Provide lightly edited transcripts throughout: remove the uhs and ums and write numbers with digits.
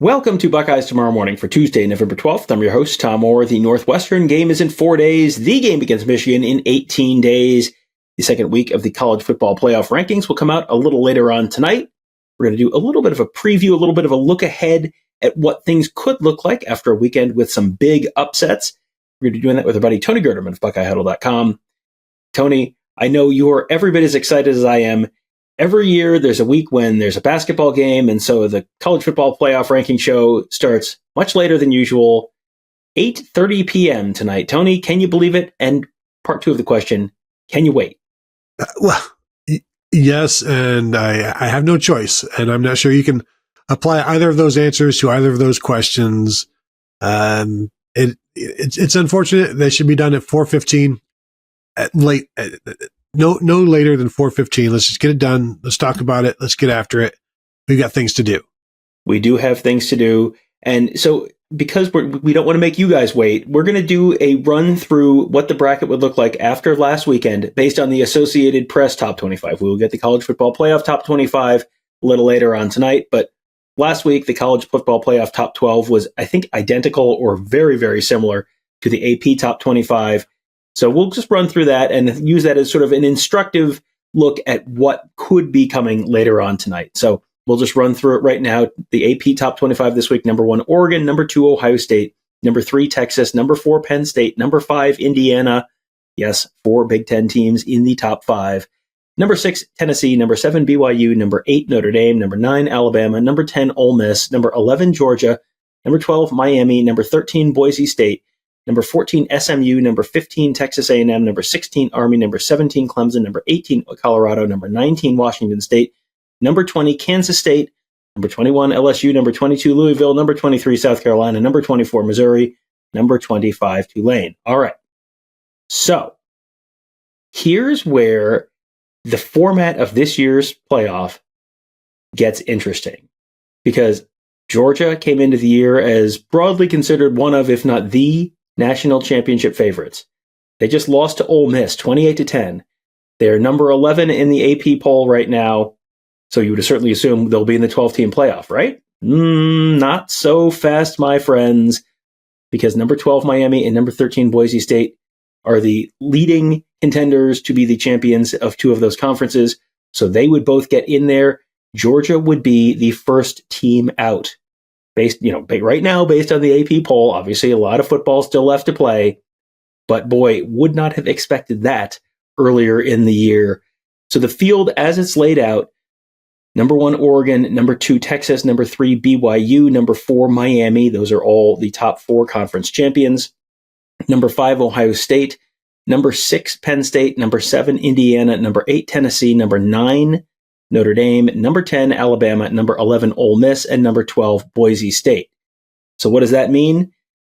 Welcome to Buckeyes Tomorrow Morning for Tuesday, November 12th. I'm your host, Tom Orr. The Northwestern game is in 4 days. The game against Michigan in 18 days. The second week of the college football playoff rankings will come out a little later on tonight. We're going to do a little bit of a preview, a little bit of a look ahead at what things could look like after a weekend with some big upsets. We're going to be doing that with our buddy Tony Gerdeman of BuckeyeHuddle.com. Tony, I know you're every bit as excited as I am. Every year, there's a week when there's a basketball game, and so the college football playoff ranking show starts much later than usual, 8:30 p.m. tonight. Tony, can you believe it? And part two of the question, can you wait? Yes, and I have no choice, and I'm not sure you can apply either of those answers to either of those questions. It's unfortunate. They should be done at 4:15 late. No later than 4:15. Let's just get it done. Let's talk about it. Let's get after it. We've got things to do. We do have things to do. And so because we don't want to make you guys wait, we're going to do a run through what the bracket would look like after last weekend based on the Associated Press top 25. We will get the college football playoff top 25 a little later on tonight. But last week, the college football playoff top 12 was, I think, identical or very, very similar to the AP top 25. So we'll just run through that and use that as sort of an instructive look at what could be coming later on tonight. So we'll just run through it right now. The AP top 25 this week: number 1, Oregon; number 2, Ohio State; number 3, Texas; number 4, Penn State; number 5, Indiana. Yes, 4 Big Ten teams in the top 5. Number 6, Tennessee; number 7, BYU; number 8, Notre Dame; number 9, Alabama; number 10, Ole Miss; number 11, Georgia; number 12, Miami; number 13, Boise State; number 14, SMU; number 15, Texas A&M; number 16, Army; number 17, Clemson; number 18, Colorado; number 19, Washington State; number 20, Kansas State; number 21, LSU; number 22, Louisville; number 23, South Carolina; number 24, Missouri; number 25, Tulane. All right. So here's where the format of this year's playoff gets interesting, because Georgia came into the year as broadly considered one of, if not the national championship favorites. They just lost to Ole Miss 28-10. They're number 11 in the AP poll right now. So you would certainly assume they'll be in the 12-team playoff, right? Not so fast, my friends, because number 12 Miami and number 13 Boise State are the leading contenders to be the champions of 2 of those conferences. So they would both get in there. Georgia would be the first team out. Right now, based on the AP poll, obviously a lot of football still left to play, but boy, would not have expected that earlier in the year. So the field as it's laid out: number 1, Oregon; number 2, Texas; number 3, BYU; number 4, Miami. Those are all the top 4 conference champions. Number 5, Ohio State; number 6, Penn State; number 7, Indiana; number 8, Tennessee; number 9, Notre Dame; number 10, Alabama; number 11, Ole Miss; and number 12, Boise State. So what does that mean? It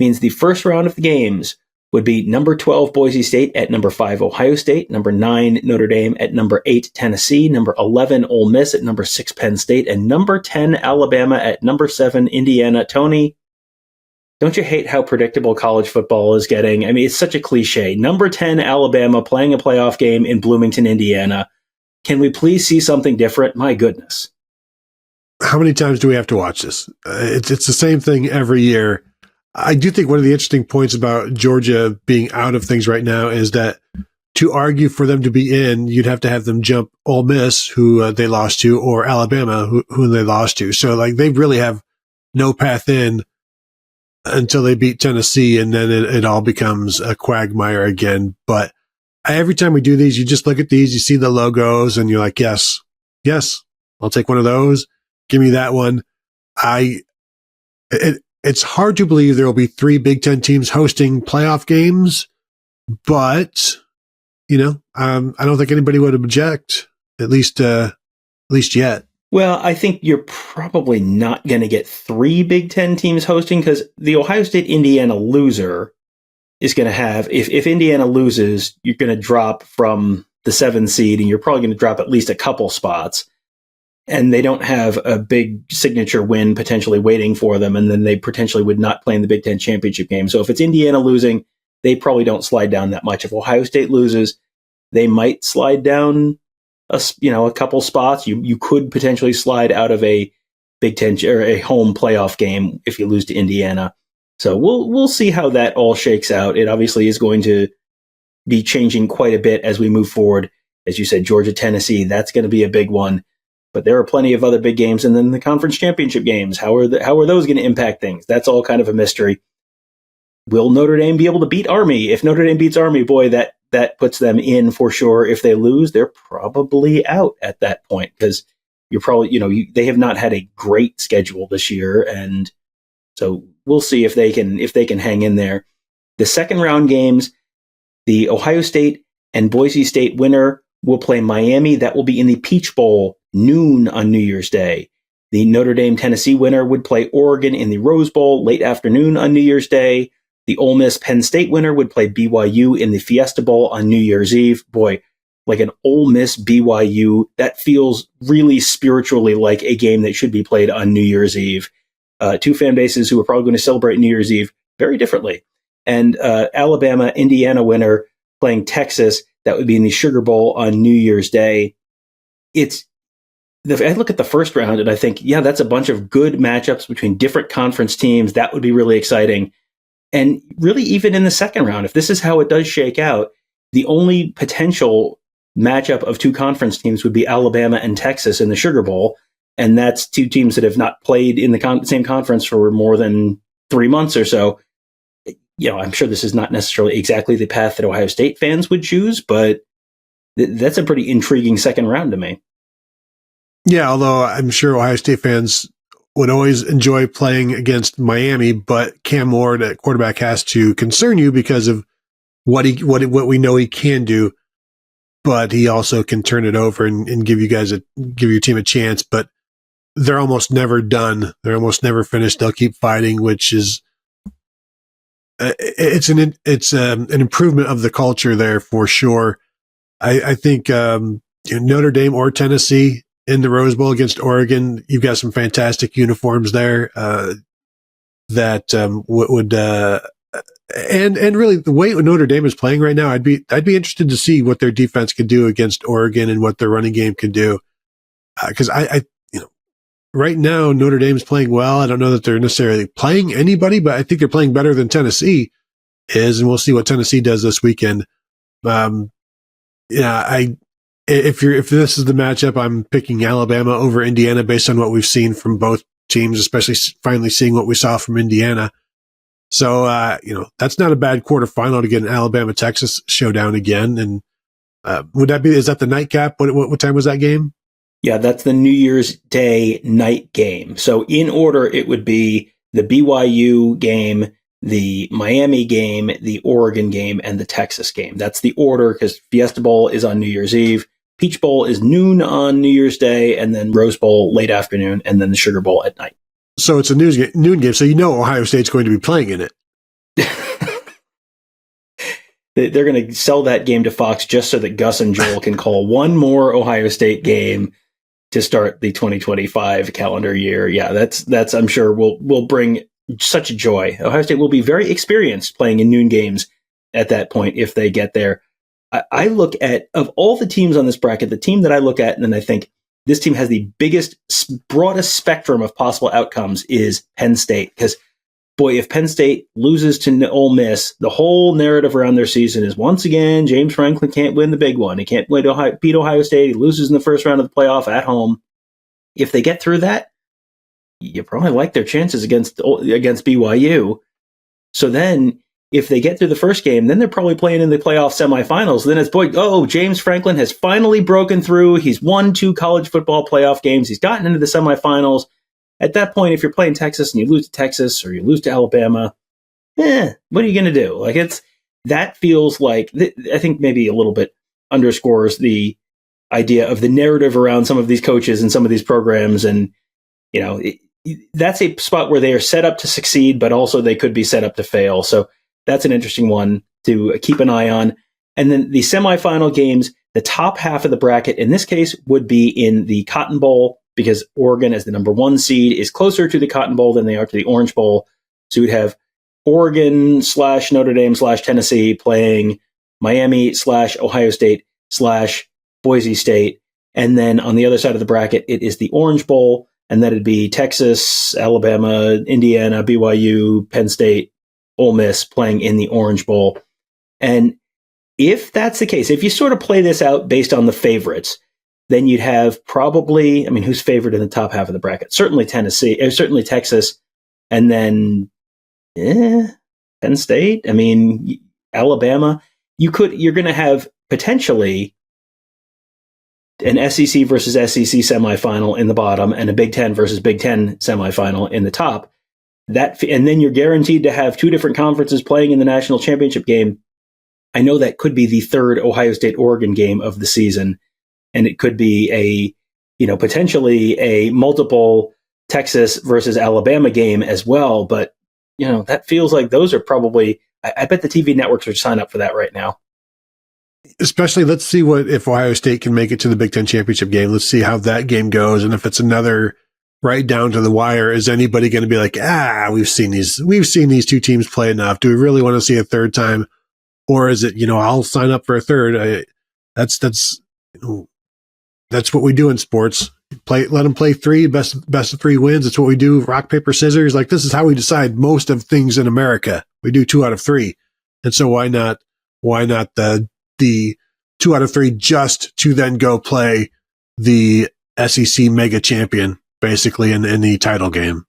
means the first round of the games would be number 12, Boise State at number 5, Ohio State; number 9, Notre Dame at number 8, Tennessee; number 11, Ole Miss at number 6, Penn State; and number 10, Alabama at number 7, Indiana. Tony, don't you hate how predictable college football is getting? I mean, it's such a cliche. Number 10, Alabama playing a playoff game in Bloomington, Indiana. Can we please see something different? My goodness. How many times do we have to watch this? It's the same thing every year. I do think one of the interesting points about Georgia being out of things right now is that to argue for them to be in, you'd have to have them jump Ole Miss, who they lost to, or Alabama, who they lost to. So they really have no path in until they beat Tennessee, and then it all becomes a quagmire again. But every time we do these, you just look at these, you see the logos, and you're like, yes, I'll take one of those. Give me that one. It's hard to believe there will be 3 Big Ten teams hosting playoff games, but I don't think anybody would object, at least yet. Well, I think you're probably not going to get 3 Big Ten teams hosting, because the Ohio State-Indiana loser is going to have, if Indiana loses, you're going to drop from the 7 seed, and you're probably going to drop at least a couple spots. And they don't have a big signature win potentially waiting for them, and then they potentially would not play in the Big Ten championship game. So if it's Indiana losing, they probably don't slide down that much. If Ohio State loses, they might slide down a couple spots. You could potentially slide out of a Big Ten or a home playoff game if you lose to Indiana. So we'll see how that all shakes out. It obviously is going to be changing quite a bit as we move forward. As you said, Georgia, Tennessee, that's going to be a big one. But there are plenty of other big games, and then the conference championship games. How are those going to impact things? That's all kind of a mystery. Will Notre Dame be able to beat Army? If Notre Dame beats Army, boy, that puts them in for sure. If they lose, they're probably out at that point because you're probably they have not had a great schedule this year, and so we'll see if they can hang in there. The second round games, the Ohio State and Boise State winner will play Miami. That will be in the Peach Bowl, noon on New Year's Day. The Notre Dame Tennessee winner would play Oregon in the Rose Bowl, late afternoon on New Year's Day. The Ole Miss Penn State winner would play BYU in the Fiesta Bowl on New Year's Eve. Boy, like an Ole Miss BYU, that feels really spiritually like a game that should be played on New Year's Eve. Two fan bases who are probably going to celebrate New Year's Eve very differently. And Alabama, Indiana winner playing Texas. That would be in the Sugar Bowl on New Year's Day. I look at the first round and I think, yeah, that's a bunch of good matchups between different conference teams. That would be really exciting. And really, even in the second round, if this is how it does shake out, the only potential matchup of two conference teams would be Alabama and Texas in the Sugar Bowl. And that's two teams that have not played in the same conference for more than 3 months or so. I'm sure this is not necessarily exactly the path that Ohio State fans would choose, but that's a pretty intriguing second round to me. Yeah, although I'm sure Ohio State fans would always enjoy playing against Miami, but Cam Ward at quarterback has to concern you because of what we know he can do, but he also can turn it over and give your team a chance. But they're almost never done. They're almost never finished. They'll keep fighting, which is it's an improvement of the culture there for sure. I think Notre Dame or Tennessee in the Rose Bowl against Oregon, you've got some fantastic uniforms there that would and really the way Notre Dame is playing right now, I'd be interested to see what their defense could do against Oregon and what their running game can do because I right now Notre Dame's playing well. I don't know that they're necessarily playing anybody, but I think they're playing better than Tennessee is, and we'll see what Tennessee does this weekend. If this is the matchup, I'm picking Alabama over Indiana based on what we've seen from both teams, especially finally seeing what we saw from Indiana. So, that's not a bad quarterfinal to get an Alabama-Texas showdown again. And is that the nightcap? What time was that game? Yeah, that's the New Year's Day night game. So in order, it would be the BYU game, the Miami game, the Oregon game, and the Texas game. That's the order because Fiesta Bowl is on New Year's Eve. Peach Bowl is noon on New Year's Day, and then Rose Bowl late afternoon, and then the Sugar Bowl at night. So it's a noon game, so Ohio State's going to be playing in it. They're going to sell that game to Fox just so that Gus and Joel can call one more Ohio State game to start the 2025 calendar year. Yeah, that's I'm sure will bring such joy. Ohio State will be very experienced playing in noon games at that point if they get there. I look at, of all the teams on this bracket, the team that I look at and then I think this team has the biggest, broadest spectrum of possible outcomes is Penn State. Because, boy, if Penn State loses to Ole Miss, the whole narrative around their season is, once again, James Franklin can't win the big one. He can't beat Ohio State. He loses in the first round of the playoff at home. If they get through that, you probably like their chances against BYU. So then, if they get through the first game, then they're probably playing in the playoff semifinals. Then it's, James Franklin has finally broken through. He's won 2 college football playoff games. He's gotten into the semifinals. At that point, if you're playing Texas and you lose to Texas or you lose to Alabama, what are you going to do? That feels like, I think maybe a little bit underscores the idea of the narrative around some of these coaches and some of these programs. And, that's a spot where they are set up to succeed, but also they could be set up to fail. So that's an interesting one to keep an eye on. And then the semifinal games, the top half of the bracket in this case would be in the Cotton Bowl because Oregon as the number 1 seed is closer to the Cotton Bowl than they are to the Orange Bowl. So you'd have Oregon / Notre Dame / Tennessee playing Miami / Ohio State / Boise State. And then on the other side of the bracket, it is the Orange Bowl. and that'd be Texas, Alabama, Indiana, BYU, Penn State, Ole Miss playing in the Orange Bowl. And if that's the case, if you sort of play this out based on the favorites, then you'd have probably, I mean, who's favored in the top half of the bracket? Certainly certainly Texas, and then Penn State. I mean, Alabama. You're going to have potentially an SEC versus SEC semifinal in the bottom and a Big Ten versus Big Ten semifinal in the top. And then you're guaranteed to have two different conferences playing in the national championship game. I know that could be the third Ohio State-Oregon game of the season, and it could be potentially a multiple Texas versus Alabama game as well. But, that feels like those are probably, I bet the TV networks would sign up for that right now. Especially, let's see if Ohio State can make it to the Big Ten championship game. Let's see how that game goes. And if it's another right down to the wire, is anybody going to be like, we've seen these two teams play enough. Do we really want to see a third time? Or is it, I'll sign up for a third. That's what we do in sports. Let them play three, best of three wins. It's what we do. Rock, paper, scissors. Like, this is how we decide most of things in America. We do 2 out of 3. And so why not the 2 out of 3 just to then go play the SEC mega champion, basically in the title game?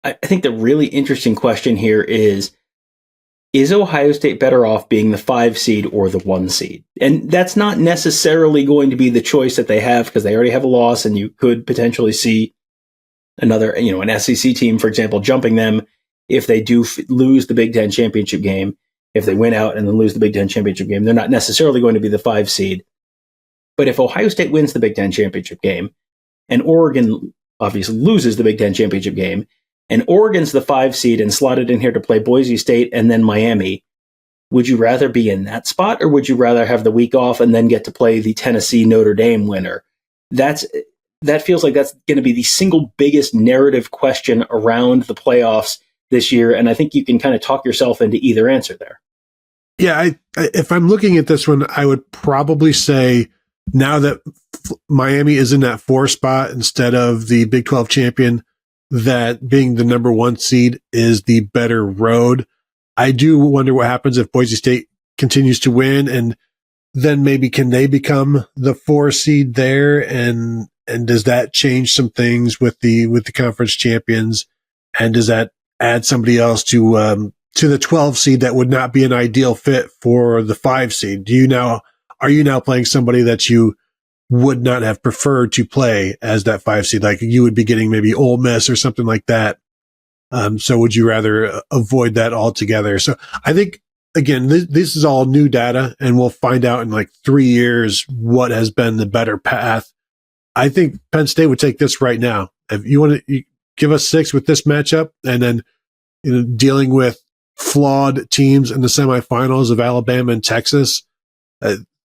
I think the really interesting question here is Ohio State better off being the 5 seed or the 1 seed? And that's not necessarily going to be the choice that they have, because they already have a loss, and you could potentially see another, an SEC team, for example, jumping them if they do lose the Big Ten championship game. If they win out and then lose the Big Ten championship game, they're not necessarily going to be the 5 seed. But if Ohio State wins the Big Ten championship game, and Oregon obviously loses the Big Ten championship game, and Oregon's the 5 seed and slotted in here to play Boise State and then Miami, would you rather be in that spot, or would you rather have the week off and then get to play the Tennessee Notre Dame winner? That feels like that's going to be the single biggest narrative question around the playoffs this year, and I think you can kind of talk yourself into either answer there. Yeah, if I'm looking at this one, I would probably say, now that Miami is in that 4 spot instead of the Big 12 champion, that being the number 1 seed is the better road. I do wonder what happens if Boise State continues to win, and then maybe can they become the 4 seed there, and does that change some things with the conference champions, and does that add somebody else to the 12 seed that would not be an ideal fit for the 5 seed? Are you now playing somebody that you would not have preferred to play as that 5 seed? Like, you would be getting maybe Ole Miss or something like that. So would you rather avoid that altogether? So I think, again, this is all new data, and we'll find out in like 3 years what has been the better path. I think Penn State would take this right now. If you want to give us 6 with this matchup, and then dealing with flawed teams in the semifinals of Alabama and Texas,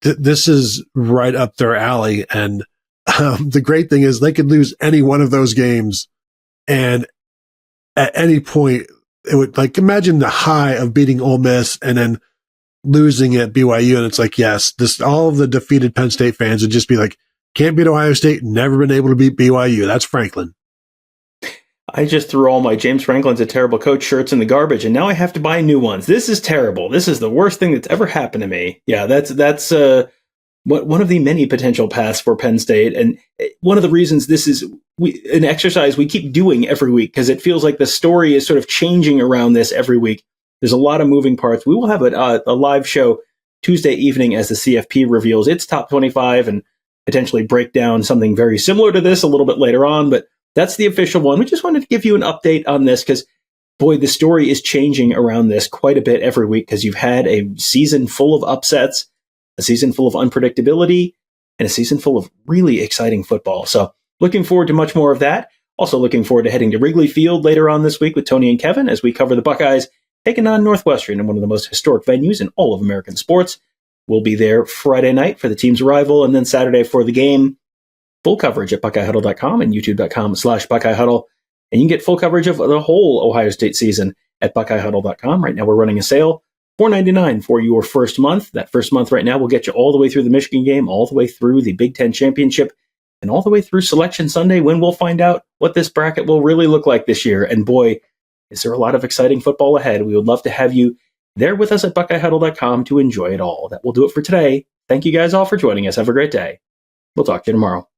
this is right up their alley. And the great thing is they could lose any one of those games, and at any point, it would, like, imagine the high of beating Ole Miss and then losing at BYU. And it's like, yes, all of the defeated Penn State fans would just be like, can't beat Ohio State, never been able to beat BYU. That's Franklin. I just threw all my James Franklin's a terrible coach shirts in the garbage, and now I have to buy new ones. This is terrible. This is the worst thing that's ever happened to me. Yeah, that's one of the many potential paths for Penn State, and one of the reasons this is an exercise we keep doing every week, because it feels like the story is sort of changing around this every week. There's a lot of moving parts. We will have a live show Tuesday evening as the CFP reveals its top 25 and potentially break down something very similar to this a little bit later on, but that's the official one. We just wanted to give you an update on this because, boy, the story is changing around this quite a bit every week, because you've had a season full of upsets, a season full of unpredictability, and a season full of really exciting football. So looking forward to much more of that. Also looking forward to heading to Wrigley Field later on this week with Tony and Kevin as we cover the Buckeyes taking on Northwestern in one of the most historic venues in all of American sports. We'll be there Friday night for the team's arrival, and then Saturday for the game. Full coverage at BuckeyeHuddle.com and YouTube.com/BuckeyeHuddle. And you can get full coverage of the whole Ohio State season at BuckeyeHuddle.com. Right now we're running a sale, $4.99 for your first month. That first month right now will get you all the way through the Michigan game, all the way through the Big Ten championship and all the way through Selection Sunday, when we'll find out what this bracket will really look like this year. And boy, is there a lot of exciting football ahead. We would love to have you there with us at BuckeyeHuddle.com to enjoy it all. That will do it for today. Thank you guys all for joining us. Have a great day. We'll talk to you tomorrow.